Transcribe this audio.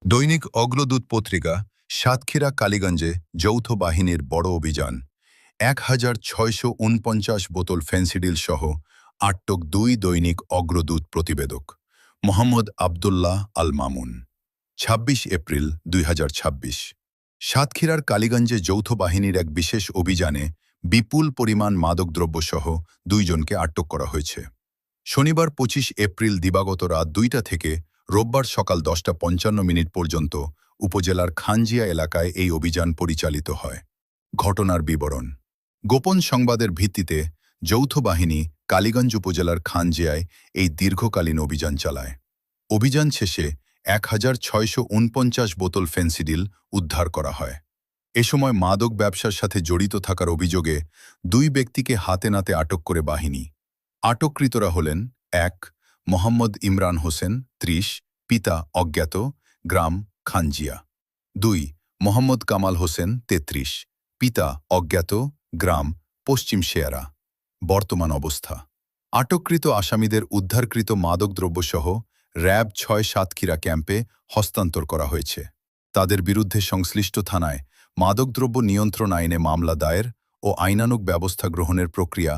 দৈনিক অগ্রদূত পত্রিকা সাতক্ষীরা কালীগঞ্জে যৌথ বাহিনীর বড় অভিযান ১,৬৪৯ বোতল ফেন্সিডিল সহ আটক ২ দৈনিক অগ্রদূত প্রতিবেদক মোহাম্মদ আবদুল্লাহ আল মামুন ২৬ এপ্রিল ২০২৬ সাতক্ষীরার কালীগঞ্জে যৌথ বাহিনীর এক বিশেষ অভিযানে বিপুল পরিমাণ মাদকদ্রব্য সহ ২ জনকে আটক করা হয়েছে। শনিবার ২৫ এপ্রিল দিবাগত রাত ২টা থেকে রোববার সকাল ১০:৫৫ পর্যন্ত উপজেলার খানজিয়া এলাকায় এই অভিযান পরিচালিত হয়। ঘটনার বিবরণ: গোপন সংবাদের ভিত্তিতে যৌথ বাহিনী কালীগঞ্জ উপজেলার খানজিয়ায় এই দীর্ঘকালীন অভিযান চালায়। অভিযান শেষে ১,৬৪৯ বোতল ফেন্সিডিল উদ্ধার করা হয়। এ সময় মাদক ব্যবসার সাথে জড়িত থাকার অভিযোগে ২ ব্যক্তিকে হাতে নাতে আটক করে বাহিনী। আটককৃতরা হলেন: ১. মোহাম্মদ ইমরান হোসেন ৩০, পিতা অজ্ঞাত, গ্রাম খানজিয়া। ২. মোহাম্মদ কামাল হোসেন ৩৩, পিতা অজ্ঞাত, গ্রাম পশ্চিম শেয়ারা। বর্তমান অবস্থা: আটককৃত আসামিদের উদ্ধারকৃত মাদকদ্রব্যসহ র্যাব ৬ সাতক্ষীরা ক্যাম্পে হস্তান্তর করা হয়েছে। তাদের বিরুদ্ধে সংশ্লিষ্ট থানায় মাদকদ্রব্য নিয়ন্ত্রণ আইনে মামলা দায়ের ও আইনানুগ ব্যবস্থা গ্রহণের প্রক্রিয়া